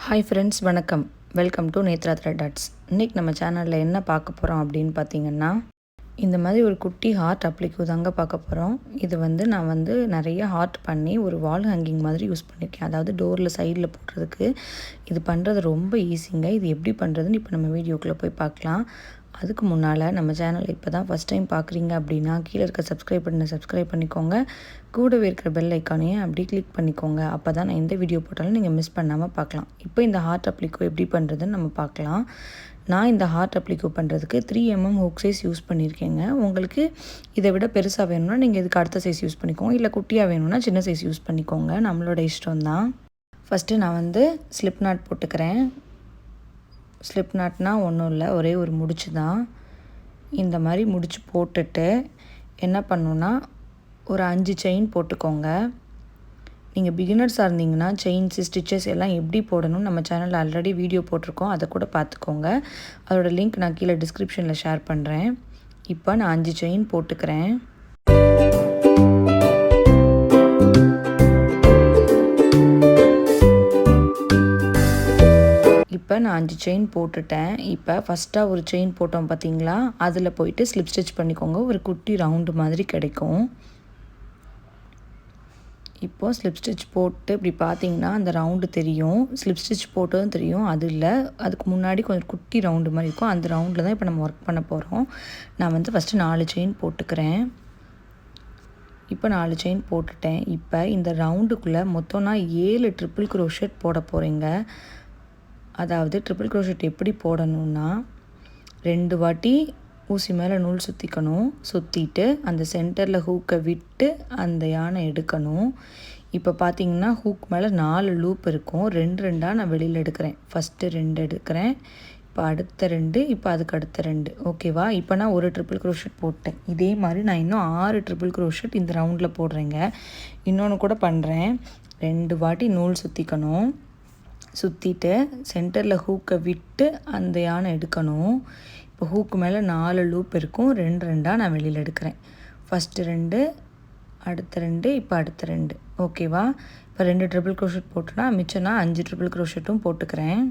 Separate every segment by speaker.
Speaker 1: Hi friends, வணக்கம். Welcome to Netra thread arts. இன்றைக்கி நம்ம சேனலில் என்ன பார்க்க போகிறோம் அப்படின்னு பார்த்தீங்கன்னா, இந்த மாதிரி ஒரு குட்டி ஹார்ட் அப்ளிக்கு தாங்க பார்க்க போகிறோம். இது நான் நிறைய ஹார்ட் பண்ணி ஒரு வால் ஹேங்கிங் மாதிரி யூஸ் பண்ணியிருக்கேன். அதாவது டோரில் சைடில் போடுறதுக்கு இது பண்ணுறது ரொம்ப ஈஸிங்க. இது எப்படி பண்ணுறதுன்னு இப்போ நம்ம வீடியோக்குள்ளே போய் பார்க்கலாம். அதுக்கு முன்னால் நம்ம சேனல் இப்போ தான் ஃபஸ்ட் டைம் பார்க்குறீங்க அப்படின்னா கீழே இருக்க சப்ஸ்கிரைப் பண்ணிக்கோங்க. கூடவே இருக்கிற பெல் ஐக்கானையும் அப்படி கிளிக் பண்ணிக்கோங்க. அப்போ தான் நான் எந்த வீடியோ போட்டாலும் நீங்கள் மிஸ் பண்ணாமல் பார்க்கலாம். இப்போ இந்த ஹார்ட் அப்ளிக்கோ எப்படி பண்ணுறதுன்னு நம்ம பார்க்கலாம். நான் இந்த ஹார்ட் அப்ளிக்கோ பண்ணுறதுக்கு 3mm ஹூக் சைஸ் யூஸ் பண்ணியிருக்கேங்க. உங்களுக்கு இதை விட பெருசாக வேணும்னா நீங்கள் இதுக்கு அடுத்த சைஸ் யூஸ் பண்ணிக்கோங்க. இல்லை குட்டியாக வேணும்னா சின்ன சைஸ் யூஸ் பண்ணிக்கோங்க. நம்மளோட இஷ்டம் தான். ஃபஸ்ட்டு நான் ஸ்லிப் நாட் போட்டுக்கிறேன். ஸ்லிப் நாட்னால் ஒன்றும் இல்லை, ஒரே ஒரு முடிச்சு தான். இந்த மாதிரி முடிச்சு போட்டுட்டு என்ன பண்ணணுன்னா ஒரு 5 செயின் போட்டுக்கோங்க. நீங்கள் பிகினர்ஸாக இருந்தீங்கன்னா செயின்ஸு ஸ்டிச்சஸ் எல்லாம் எப்படி போடணும் நம்ம சேனலில் ஆல்ரெடி வீடியோ போட்டிருக்கோம், அதை கூட பார்த்துக்கோங்க. அதோட லிங்க் நான் கீழே டிஸ்கிரிப்ஷனில் ஷேர் பண்ணுறேன். இப்போ நான் 5 செயின் போட்டுக்கிறேன். இப்போ நான் 5 செயின் போட்டுட்டேன். இப்போ ஃபஸ்ட்டாக ஒரு செயின் போட்டோம் பார்த்தீங்களா, அதில் போயிட்டு ஸ்லிப் ஸ்டிச் பண்ணிக்கோங்க. ஒரு குட்டி ரவுண்டு மாதிரி கிடைக்கும். இப்போது ஸ்லிப் ஸ்டிச் போட்டு இப்படி பார்த்தீங்கன்னா அந்த ரவுண்டு தெரியும். ஸ்லிப் ஸ்டிச் போட்டதும் தெரியும். அது இல்லை, அதுக்கு முன்னாடி கொஞ்சம் குட்டி ரவுண்டு மாதிரி இருக்கும். அந்த ரவுண்டில் தான் இப்போ நம்ம ஒர்க் பண்ண போகிறோம். நான் ஃபஸ்ட்டு 4 செயின் போட்டுக்கிறேன். இப்போ 4 செயின் போட்டுட்டேன். இப்போ இந்த ரவுண்டுக்குள்ளே மொத்தம் நான் 7 ட்ரிபிள் க்ரோஷெட் போட போகிறேங்க. அதாவது ட்ரிபிள் க்ரோஷெட் எப்படி போடணுன்னா 2 வாட்டி ஊசி மேலே நூல் சுற்றிக்கணும். சுற்றிட்டு அந்த சென்டரில் ஹூக்கை விட்டு அந்த யானை எடுக்கணும். இப்போ பார்த்தீங்கன்னா ஹூக் மேலே 4 லூப் இருக்கும். 2 நான் வெளியில் எடுக்கிறேன். ஃபஸ்ட்டு 2 எடுக்கிறேன், இப்போ அடுத்த 2, இப்போ அதுக்கு அடுத்த 2. ஓகேவா? இப்போ நான் ஒரு ட்ரிபிள் க்ரோஷெட் போட்டேன். இதே மாதிரி நான் இன்னும் 6 ட்ரிபிள் க்ரோஷெட் இந்த ரவுண்டில் போடுறேங்க. இன்னொன்று கூட பண்ணுறேன். 2 வாட்டி நூல் சுற்றிக்கணும். சுற்றிட்டு சென்டரில் ஹூக்கை விட்டு அந்த யானை எடுக்கணும். இப்போ ஹூக்கு மேலே 4 லூப் இருக்கும். 2 நான் வெளியில் எடுக்கிறேன். ஃபஸ்ட்டு 2, அடுத்த 2, இப்போ அடுத்த 2. ஓகேவா? இப்போ 2 ட்ரிபிள் க்ரோஷெட் போட்டோன்னா மிச்சம் நான் 5 ட்ரிபிள் க்ரோஷெட்டும் போட்டுக்கிறேன்.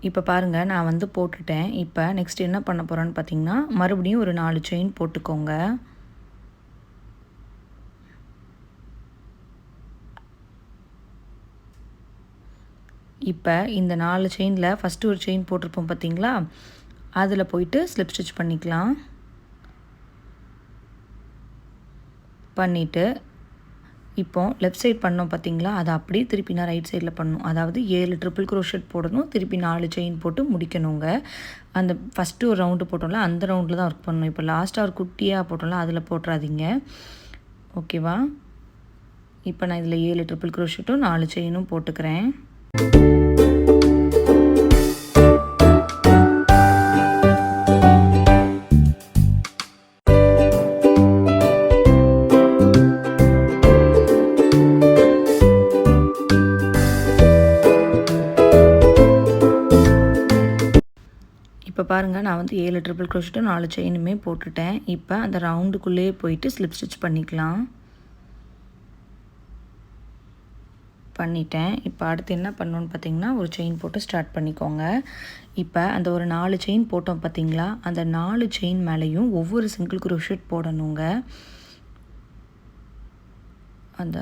Speaker 1: இப்போ பாருங்கள், நான் போட்டுட்டேன். இப்போ நெக்ஸ்ட் என்ன பண்ண போகிறேன்னு பார்த்தீங்கன்னா மறுபடியும் ஒரு 4 செயின் போட்டுக்கோங்க. இப்போ இந்த 4 செயினில் ஃபஸ்ட்டு ஒரு செயின் போட்டிருப்போம் பார்த்தீங்களா, அதில் போயிட்டு ஸ்லிப் ஸ்டிச் பண்ணிக்கலாம். பண்ணிவிட்டு இப்போ லெஃப்ட் சைட் பண்ணோம் பார்த்தீங்களா, அதை அப்படியே திருப்பி நான் ரைட் சைடில் பண்ணணும். அதாவது 7 ட்ரிபிள் க்ரோஷெட் போடணும். திருப்பி 4 செயின் போட்டு முடிக்கணுங்க. அந்த ஃபஸ்ட்டு ஒரு ரவுண்டு போட்டோம்ல, அந்த ரவுண்டில் தான் ஒர்க் பண்ணணும். இப்போ லாஸ்ட்டாக ஒரு குட்டியாக போட்டோம்ல, அதில் போட்டுறாதீங்க. ஓகேவா? இப்போ நான் இதில் 7 ட்ரிபிள் க்ரோஷெட்டும் 4 செயினும் போட்டுக்கிறேன். இப்போ பாருங்கள், நான் 7 ட்ரிபிள் க்ரோஷெட்டும் 4 செயினுமே போட்டுட்டேன். இப்போ அந்த ரவுண்டுக்குள்ளேயே போயிட்டு ஸ்லிப் ஸ்டிச் பண்ணிக்கலாம். பண்ணிட்டேன். இப்போ அடுத்து என்ன பண்ணணுன்னு பார்த்தீங்கன்னா ஒரு செயின் போட்டு ஸ்டார்ட் பண்ணிக்கோங்க. இப்போ அந்த ஒரு 4 செயின் போட்டோம் பார்த்தீங்களா, அந்த 4 செயின் மேலேயும் ஒவ்வொரு சிங்கிள் க்ரோஷெட் போடணுங்க. அந்த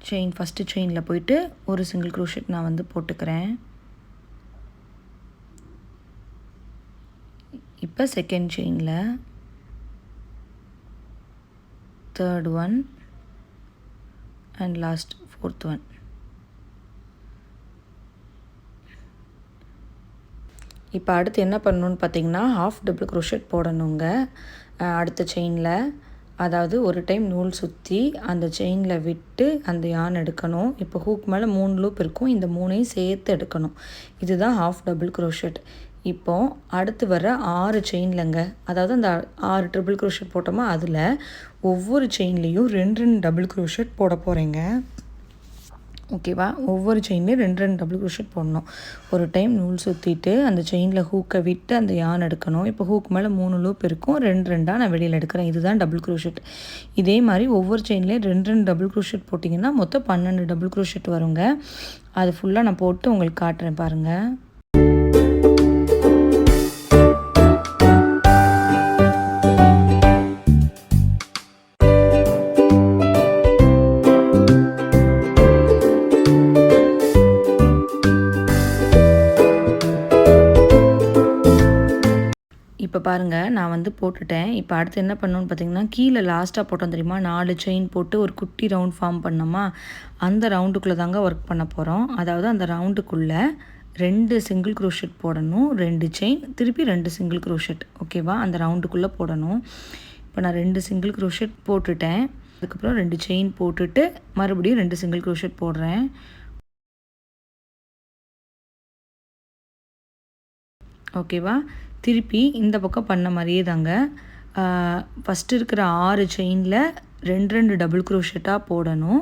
Speaker 1: செயின் ஃபஸ்ட்டு செயினில் போயிட்டு ஒரு சிங்கிள் க்ரோஷெட் நான் போட்டுக்கிறேன். இப்போ செகண்ட் செயினில் third one and last fourth one. இப்போ அடுத்து என்ன பண்ணணுன்னு பார்த்தீங்கன்னா ஹாஃப் டபுள் க்ரோஷெட் போடணுங்க அடுத்த செயினில். அதாவது ஒரு டைம் நூல் சுற்றி அந்த செயினில் விட்டு அந்த யான் எடுக்கணும். இப்போ ஹூக் மேலே 3 லூப் இருக்கும். இந்த 3ஐயும் சேர்த்து எடுக்கணும். இதுதான் ஹாஃப் டபுள் க்ரோஷெட். இப்போ அடுத்து வர 6 செயின்லங்க, அதாவது அந்த 6 ட்ரிபிள் க்ரோஷெட் போட்டோமா அதில் ஒவ்வொரு செயின்லேயும் 2 டபுள் க்ரோஷெட் போட போகிறேங்க. ஓகேவா? ஒவ்வொரு செயின்லேயும் 2 டபுள் க்ரோஷெட் போடணும். ஒரு டைம் நூல் சுற்றிட்டு அந்த செயினில் ஹூக்கை விட்டு அந்த யான் எடுக்கணும். இப்போ ஹூக் மேலே 3 லூப் இருக்கும், 2 நான் வெளியில் எடுக்கிறேன். இதுதான் டபுள் க்ரோஷெட். இதே மாதிரி ஒவ்வொரு செயின்லேயும் 2 டபுள் க்ரோஷெட் போட்டிங்கன்னா மொத்தம் 12 டபுள் க்ரோஷெட் வருங்க. அது ஃபுல்லாக நான் போட்டு உங்களுக்கு காட்டுறேன் பாருங்கள். இப்போ பாருங்கள், நான் வந்து போட்டுட்டேன். இப்போ அடுத்து என்ன பண்ணணும்னு பார்த்தீங்கன்னா, கீழே லாஸ்ட்டாக போட்டோம் தெரியுமா, 4 செயின் போட்டு ஒரு குட்டி ரவுண்ட் ஃபார்ம் பண்ணோமா, அந்த ரவுண்டுக்குள்ளே தாங்க ஒர்க் பண்ண போகிறோம். அதாவது அந்த ரவுண்டுக்குள்ளே 2 சிங்கிள் க்ரோஷெட் போடணும், 2 செயின், திருப்பி 2 சிங்கிள் க்ரோஷெட். ஓகேவா? அந்த ரவுண்டுக்குள்ளே போடணும். இப்போ நான் 2 சிங்கிள் க்ரோஷெட் போட்டுட்டேன். அதுக்கப்புறம் 2 செயின் போட்டுட்டு மறுபடியும் 2 சிங்கிள் க்ரோஷெட் போடுறேன். ஓகேவா? திருப்பி இந்த பக்கம் பண்ண மாதிரியே தாங்க, ஃபஸ்ட்டு இருக்கிற 6 செயினில் 2 டபுள் க்ரோஷெட்டாக போடணும்.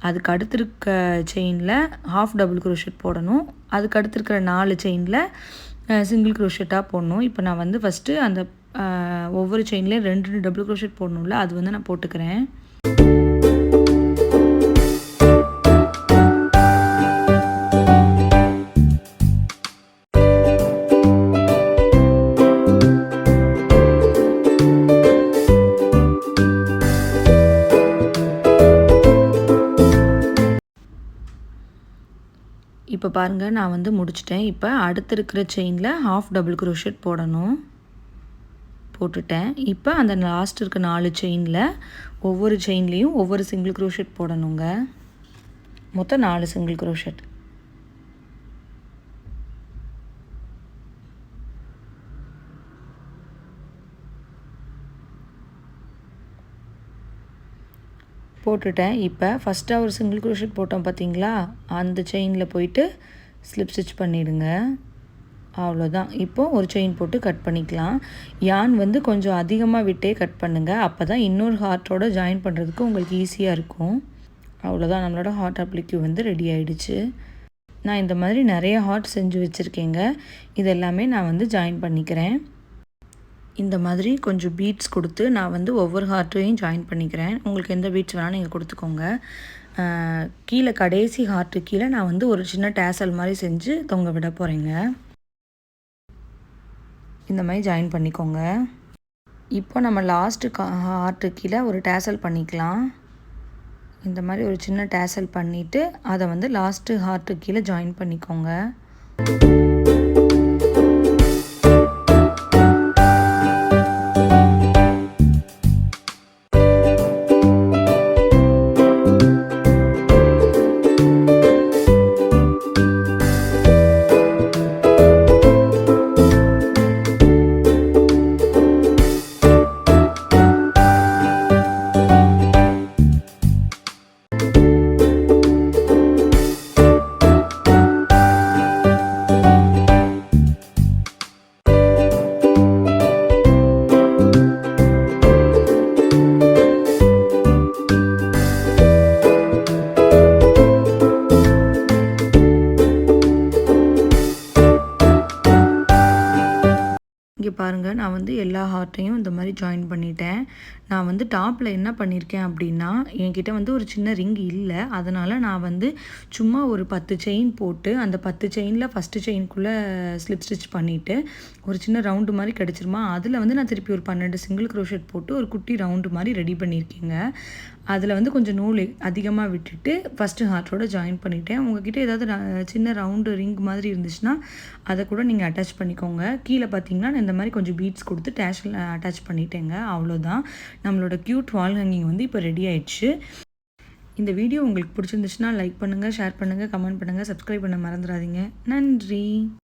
Speaker 1: அதுக்கு அடுத்து இருக்க செயினில் ஹாஃப் டபுள் க்ரோஷெட் போடணும். அதுக்கு அடுத்து இருக்கிற 4 செயினில் சிங்கிள் க்ரோஷெட்டாக போடணும். இப்போ நான் வந்து ஃபஸ்ட்டு அந்த ஒவ்வொரு செயின்லேயும் 2 டபுள் க்ரோஷெட் போடணும்ல, அது வந்து நான் போட்டுக்கிறேன். இப்போ பாருங்கள், நான் வந்து முடிச்சிட்டேன். இப்போ அடுத்து இருக்கிற செயினில் ஹாஃப் டபுள் க்ரோஷெட் போடணும். போட்டுட்டேன். இப்போ அந்த லாஸ்ட் இருக்க 4 செயினில் ஒவ்வொரு செயின்லேயும் ஒவ்வொரு சிங்கிள் க்ரோஷெட் போடணுங்க. மொத்தம் 4 சிங்கிள் க்ரோஷெட். போட்டுட்டேன். இப்போ ஃபஸ்ட்டாக ஒரு சிங்கிள் க்ரோஷெட் போட்டோம் பார்த்தீங்களா, அந்த செயினில் போயிட்டு ஸ்லிப் ஸ்டிச் பண்ணிவிடுங்க. அவ்வளோதான். இப்போது ஒரு செயின் போட்டு கட் பண்ணிக்கலாம். யான் வந்து கொஞ்சம் அதிகமாக விட்டே கட் பண்ணுங்கள், அப்போ தான் இன்னொரு ஹார்ட்டோட ஜாயின் பண்ணுறதுக்கு உங்களுக்கு ஈஸியாக இருக்கும். அவ்வளோதான், நம்மளோட ஹார்ட் அப்ளிக்யூ வந்து ரெடி ஆகிடுச்சு. நான் இந்த மாதிரி நிறைய ஹார்ட் செஞ்சு வச்சுருக்கேங்க. இதெல்லாமே நான் வந்து ஜாயின் பண்ணிக்கிறேன். இந்த மாதிரி கொஞ்சம் பீட்ஸ் கொடுத்து நான் வந்து ஒவ்வொரு ஹார்ட்டையும் ஜாயின் பண்ணிக்கிறேன். உங்களுக்கு எந்த பீட்ஸ் வேணாலும் நீங்கள் கொடுத்துக்கோங்க. கீழே கடைசி ஹார்ட்டு கீழே நான் வந்து ஒரு சின்ன டேசல் மாதிரி செஞ்சு தொங்க விட போகிறேங்க. இந்த மாதிரி ஜாயின் பண்ணிக்கோங்க. இப்போ நம்ம லாஸ்ட்டு ஹார்ட்டு கீழே ஒரு டேசல் பண்ணிக்கலாம். இந்த மாதிரி ஒரு சின்ன டேசல் பண்ணிவிட்டு அதை வந்து லாஸ்ட்டு ஹார்ட்டு கீழே ஜாயின் பண்ணிக்கோங்க. இங்கே பாருங்கள், நான் வந்து எல்லா ஹார்ட்டையும் இந்த மாதிரி ஜாயின் பண்ணிட்டேன். நான் வந்து டாப்பில் என்ன பண்ணியிருக்கேன் அப்படின்னா, என்கிட்ட வந்து ஒரு சின்ன ரிங் இல்லை, அதனால் நான் வந்து சும்மா ஒரு 10 செயின் போட்டு அந்த 10 செயினில் ஃபஸ்ட்டு செயின்குள்ளே ஸ்லிப் ஸ்டிச் பண்ணிவிட்டு ஒரு சின்ன ரவுண்டு மாதிரி கிடச்சிருமா, அதில் வந்து நான் திருப்பி ஒரு 12 சிங்கிள் க்ரோஷெட் போட்டு ஒரு குட்டி ரவுண்டு மாதிரி ரெடி பண்ணியிருக்கேங்க. அதில் வந்து கொஞ்சம் நூல் அதிகமாக விட்டுட்டு ஃபஸ்ட்டு ஹார்ட்டோட ஜாயின் பண்ணிவிட்டேன். உங்கள்கிட்ட ஏதாவது சின்ன ரவுண்டு ரிங் மாதிரி இருந்துச்சுன்னா அதை கூட நீங்கள் அட்டாச் பண்ணிக்கோங்க. கீழே பார்த்தீங்கன்னா நான் இந்த மாதிரி கொஞ்சம் பீட்ஸ் கொடுத்து டேஷில் அட்டாச் பண்ணிட்டேங்க. அவ்வளோதான், நம்மளோட க்யூட் வால் ஹேங்கிங் வந்து இப்போ ரெடி ஆயிடுச்சு. இந்த வீடியோ உங்களுக்கு பிடிச்சிருந்துச்சுன்னா லைக் பண்ணுங்கள், ஷேர் பண்ணுங்கள், கமெண்ட் பண்ணுங்கள், சப்ஸ்கிரைப் பண்ண மறந்துடாதீங்க. நன்றி.